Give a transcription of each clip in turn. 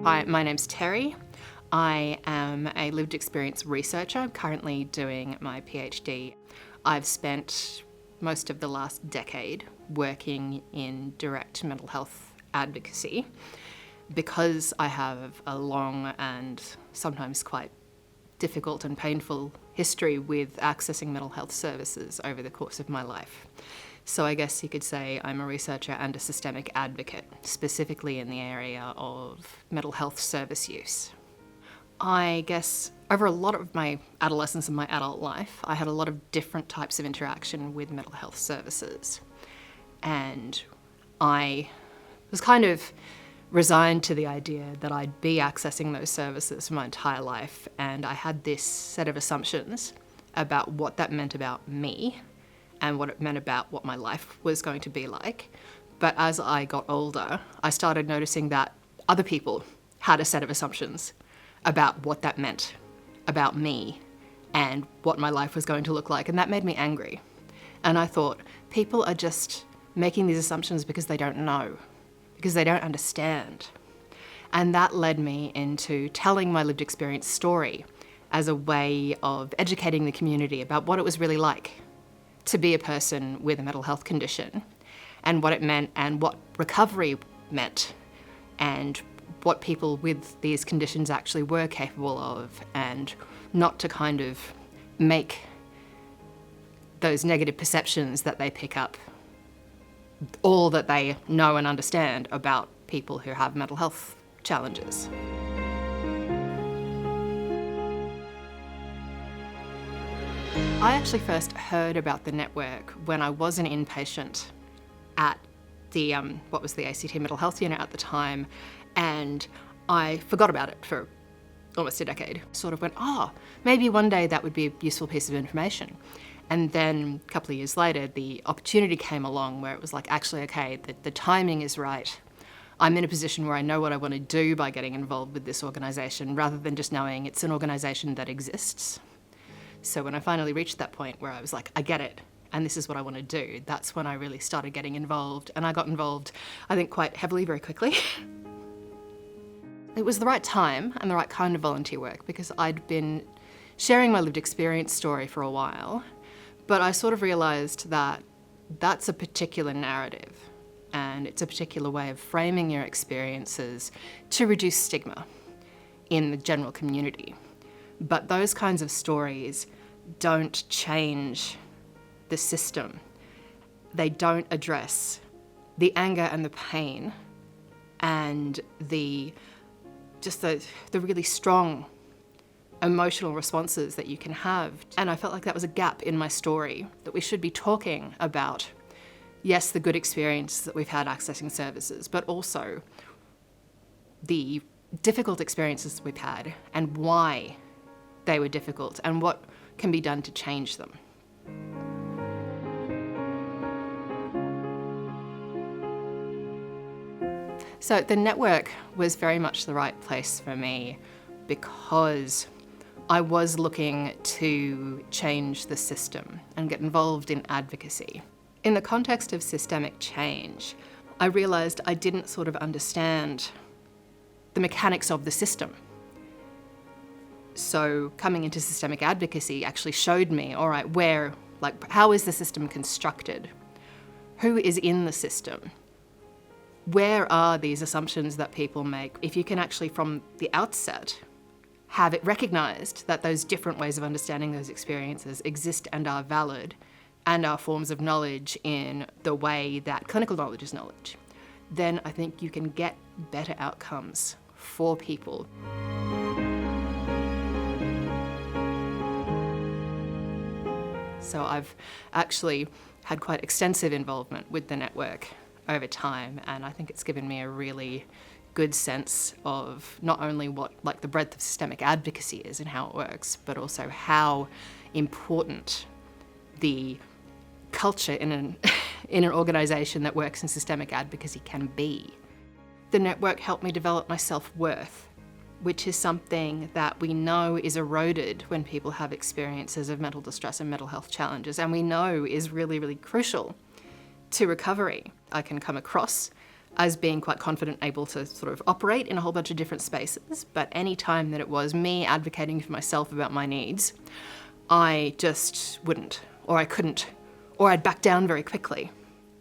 Hi, my name's Terri. I am a lived experience researcher. I'm currently doing my PhD. I've spent most of the last decade working in direct mental health advocacy because I have a long and sometimes quite difficult and painful history with accessing mental health services over the course of my life. So I guess you could say I'm a researcher and a systemic advocate, specifically in the area of mental health service use. I guess over a lot of my adolescence and my adult life, I had a lot of different types of interaction with mental health services. And I was kind of resigned to the idea that I'd be accessing those services for my entire life, and I had this set of assumptions about what that meant about me and what it meant about what my life was going to be like. But as I got older, I started noticing that other people had a set of assumptions about what that meant about me and what my life was going to look like, and that made me angry. And I thought, people are just making these assumptions because they don't know, because they don't understand. And that led me into telling my lived experience story as a way of educating the community about what it was really like to be a person with a mental health condition, and what it meant and what recovery meant, and what people with these conditions actually were capable of, and not to kind of make those negative perceptions that they pick up all that they know and understand about people who have mental health challenges. I actually first heard about the network when I was an inpatient at the, what was the ACT mental health unit at the time, and I forgot about it for almost a decade. Sort of went, maybe one day that would be a useful piece of information. And then a couple of years later, the opportunity came along where it was like, actually, okay, the timing is right. I'm in a position where I know what I want to do by getting involved with this organisation, rather than just knowing it's an organisation that exists. So when I finally reached that point where I was like, I get it, and this is what I want to do, that's when I really started getting involved. And I got involved, I think, quite heavily very quickly. It was the right time and the right kind of volunteer work, because I'd been sharing my lived experience story for a while, but I sort of realised that that's a particular narrative, and it's a particular way of framing your experiences to reduce stigma in the general community. But those kinds of stories don't change the system. They don't address the anger and the pain and the really strong emotional responses that you can have. And I felt like that was a gap in my story, that we should be talking about, yes, the good experience that we've had accessing services, but also the difficult experiences we've had and why they were difficult and what can be done to change them. So the network was very much the right place for me, because I was looking to change the system and get involved in advocacy. In the context of systemic change, I realised I didn't sort of understand the mechanics of the system. So coming into systemic advocacy actually showed me, all right, how is the system constructed? Who is in the system? Where are these assumptions that people make? If you can actually, from the outset, have it recognised that those different ways of understanding those experiences exist and are valid and are forms of knowledge in the way that clinical knowledge is knowledge, then I think you can get better outcomes for people. So I've actually had quite extensive involvement with the network over time, and I think it's given me a really good sense of not only what the breadth of systemic advocacy is and how it works, but also how important the culture in an organisation that works in systemic advocacy can be. The network helped me develop my self-worth, which is something that we know is eroded when people have experiences of mental distress and mental health challenges, and we know is really, really crucial to recovery. I can come across as being quite confident, able to sort of operate in a whole bunch of different spaces. But any time that it was me advocating for myself about my needs, I just wouldn't, or I couldn't, or I'd back down very quickly.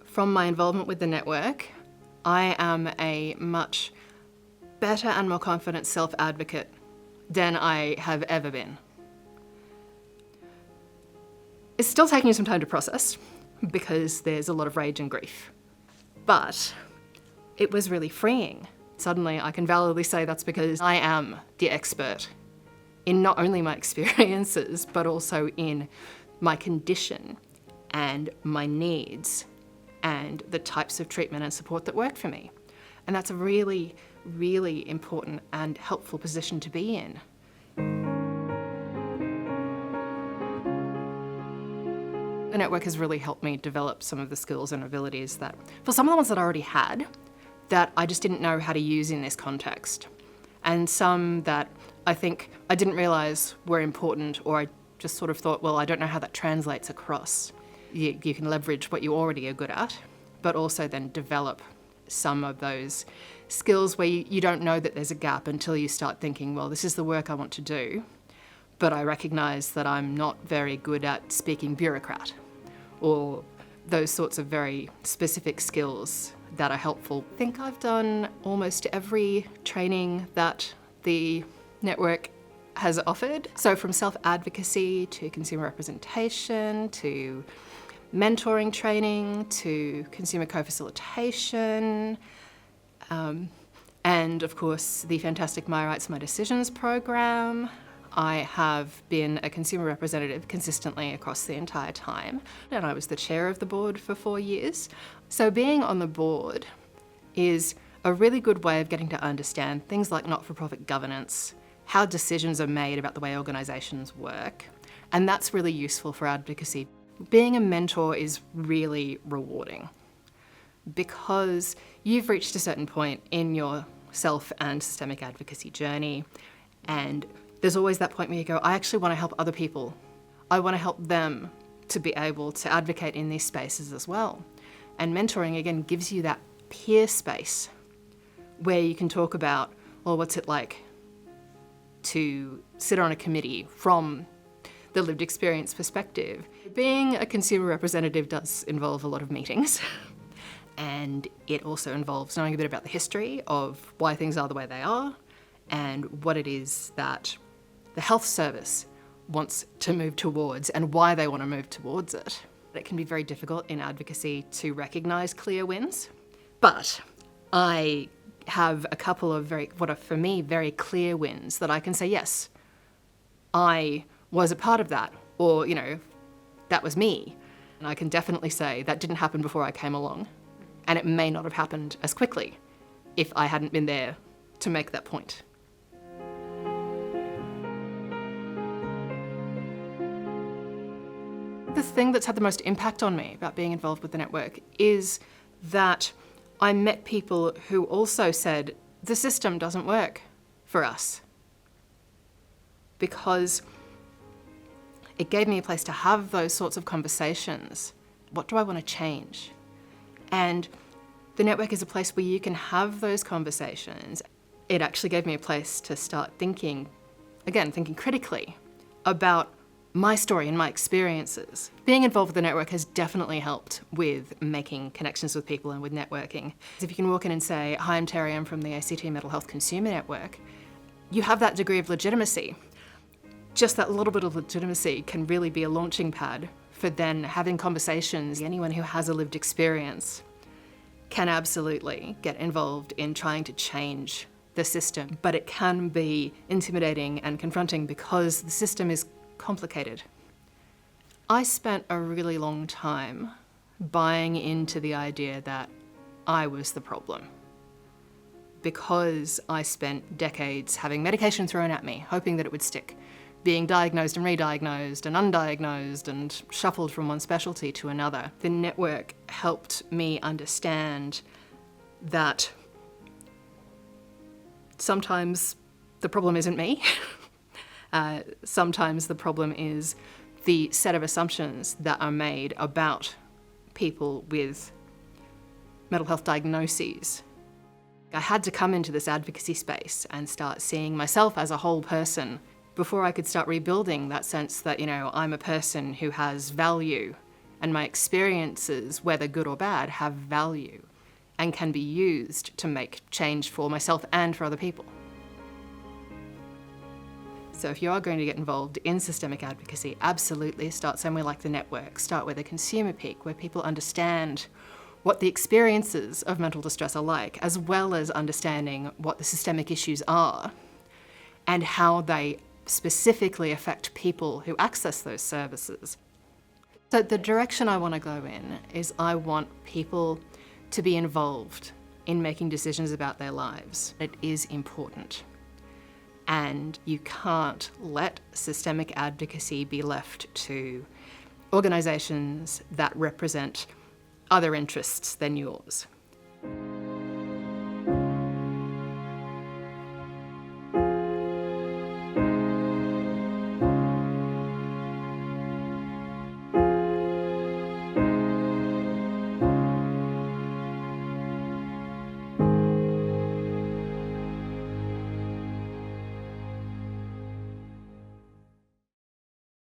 From my involvement with the network, I am a much better and more confident self-advocate than I have ever been. It's still taking me some time to process because there's a lot of rage and grief. But it was really freeing. Suddenly I can validly say that's because I am the expert in not only my experiences, but also in my condition and my needs and the types of treatment and support that work for me. And that's a really, really important and helpful position to be in. The network has really helped me develop some of the skills and abilities that, for some of the ones that I already had, that I just didn't know how to use in this context. And some that I think I didn't realise were important, or I just sort of thought, well, I don't know how that translates across. You can leverage what you already are good at, but also then develop some of those skills where you don't know that there's a gap until you start thinking, well, this is the work I want to do, but I recognise that I'm not very good at speaking bureaucrat, or those sorts of very specific skills that are helpful. I think I've done almost every training that the network has offered. So from self-advocacy to consumer representation to mentoring training to consumer co-facilitation, and of course the fantastic My Rights, My Decisions program. I have been a consumer representative consistently across the entire time, and I was the chair of the board for 4 years. So being on the board is a really good way of getting to understand things like not-for-profit governance, how decisions are made about the way organisations work, and that's really useful for advocacy. Being a mentor is really rewarding because you've reached a certain point in your self and systemic advocacy journey, and there's always that point where you go, I actually want to help other people. I want to help them to be able to advocate in these spaces as well. And mentoring, again, gives you that peer space where you can talk about, well, what's it like to sit on a committee from the lived experience perspective. Being a consumer representative does involve a lot of meetings, and it also involves knowing a bit about the history of why things are the way they are and what it is that the health service wants to move towards and why they want to move towards it. It can be very difficult in advocacy to recognise clear wins, but I have a couple of what are for me very clear wins that I can say, yes, I was a part of that, or, you know, that was me. And I can definitely say that didn't happen before I came along, and it may not have happened as quickly if I hadn't been there to make that point. The thing that's had the most impact on me about being involved with the network is that I met people who also said, the system doesn't work for us. Because it gave me a place to have those sorts of conversations. What do I want to change? And the network is a place where you can have those conversations. It actually gave me a place to start thinking critically about my story and my experiences. Being involved with the network has definitely helped with making connections with people and with networking. If you can walk in and say, hi, I'm Terri, I'm from the ACT Mental Health Consumer Network, you have that degree of legitimacy. Just that little bit of legitimacy can really be a launching pad for then having conversations. Anyone who has a lived experience can absolutely get involved in trying to change the system, but it can be intimidating and confronting because the system is complicated. I spent a really long time buying into the idea that I was the problem because I spent decades having medication thrown at me, hoping that it would stick, being diagnosed and re-diagnosed and undiagnosed and shuffled from one specialty to another. The network helped me understand that sometimes the problem isn't me. Sometimes the problem is the set of assumptions that are made about people with mental health diagnoses. I had to come into this advocacy space and start seeing myself as a whole person before I could start rebuilding that sense that, I'm a person who has value, and my experiences, whether good or bad, have value and can be used to make change for myself and for other people. So if you are going to get involved in systemic advocacy, absolutely start somewhere like the network. Start with a consumer peak where people understand what the experiences of mental distress are like, as well as understanding what the systemic issues are and how they specifically affect people who access those services. So the direction I want to go in is I want people to be involved in making decisions about their lives. It is important. And you can't let systemic advocacy be left to organisations that represent other interests than yours.